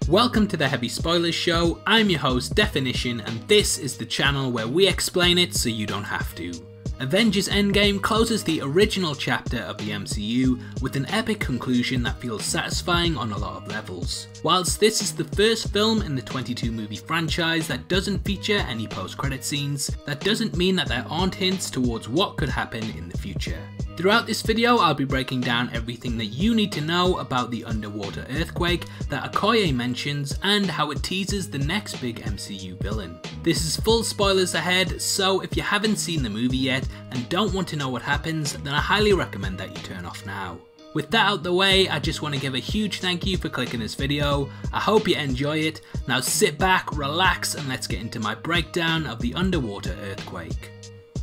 Welcome to the Heavy Spoilers Show. I'm your host Deffinition, and this is the channel where we explain it so you don't have to. Avengers Endgame closes the original chapter of the MCU with an epic conclusion that feels satisfying on a lot of levels. Whilst this is the first film in the 22 movie franchise that doesn't feature any post-credit scenes, that doesn't mean that there aren't hints towards what could happen in the future. Throughout this video, I'll be breaking down everything that you need to know about the underwater earthquake that Okoye mentions and how it teases the next big MCU villain. This is full spoilers ahead, so if you haven't seen the movie yet and don't want to know what happens, then I highly recommend that you turn off now. With that out the way, I just want to give a huge thank you for clicking this video. I hope you enjoy it. Now sit back, relax, and let's get into my breakdown of the underwater earthquake.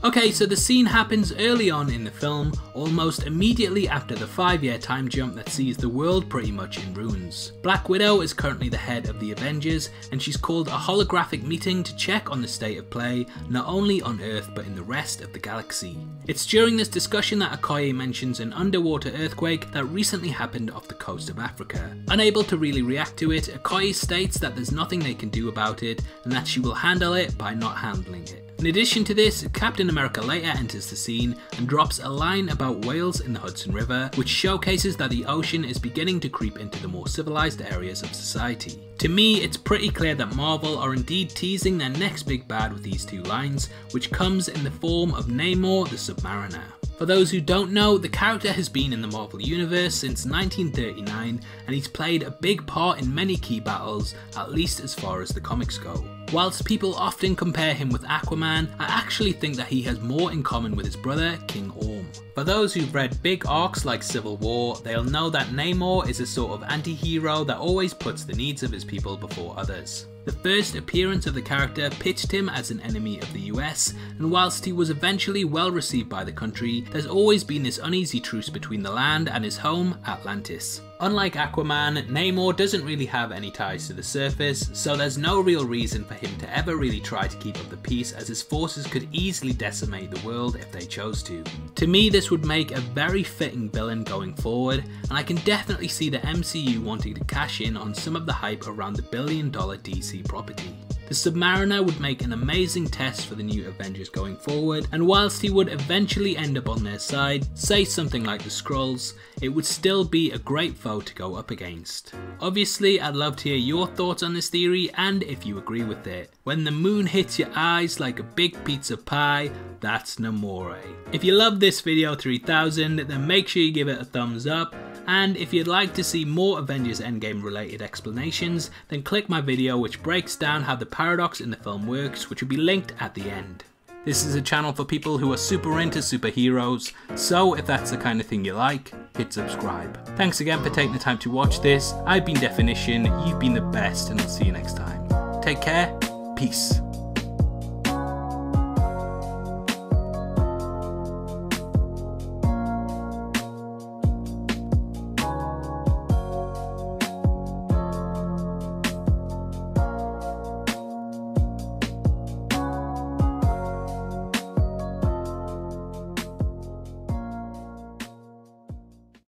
Okay, so the scene happens early on in the film, almost immediately after the 5-year time jump that sees the world pretty much in ruins. Black Widow is currently the head of the Avengers, and she's called a holographic meeting to check on the state of play, not only on Earth but in the rest of the galaxy. It's during this discussion that Okoye mentions an underwater earthquake that recently happened off the coast of Africa. Unable to really react to it, Okoye states that there's nothing they can do about it, and that she will handle it by not handling it. In addition to this, Captain America later enters the scene and drops a line about whales in the Hudson River, which showcases that the ocean is beginning to creep into the more civilized areas of society. To me, it's pretty clear that Marvel are indeed teasing their next big bad with these two lines, which comes in the form of Namor the Submariner. For those who don't know, the character has been in the Marvel Universe since 1939, and he's played a big part in many key battles, at least as far as the comics go. Whilst people often compare him with Aquaman, I actually think that he has more in common with his brother, King Orm. For those who've read big arcs like Civil War, they'll know that Namor is a sort of anti-hero that always puts the needs of his people before others. The first appearance of the character pitched him as an enemy of the US, and whilst he was eventually well received by the country, there's always been this uneasy truce between the land and his home, Atlantis. Unlike Aquaman, Namor doesn't really have any ties to the surface, so there's no real reason for him to ever really try to keep up the peace, as his forces could easily decimate the world if they chose to. To me, this would make a very fitting villain going forward, and I can definitely see the MCU wanting to cash in on some of the hype around the billion-dollar DC property. The Submariner would make an amazing test for the new Avengers going forward, and whilst he would eventually end up on their side, say something like the Skrulls, it would still be a great foe to go up against. Obviously, I'd love to hear your thoughts on this theory and if you agree with it. When the moon hits your eyes like a big pizza pie, that's Namor. If you love this video 3000, then make sure you give it a thumbs up. And if you'd like to see more Avengers Endgame related explanations, then click my video which breaks down how the paradox in the film works, which will be linked at the end. This is a channel for people who are super into superheroes, so if that's the kind of thing you like, hit subscribe. Thanks again for taking the time to watch this. I've been Deffinition, you've been the best, and I'll see you next time. Take care, peace.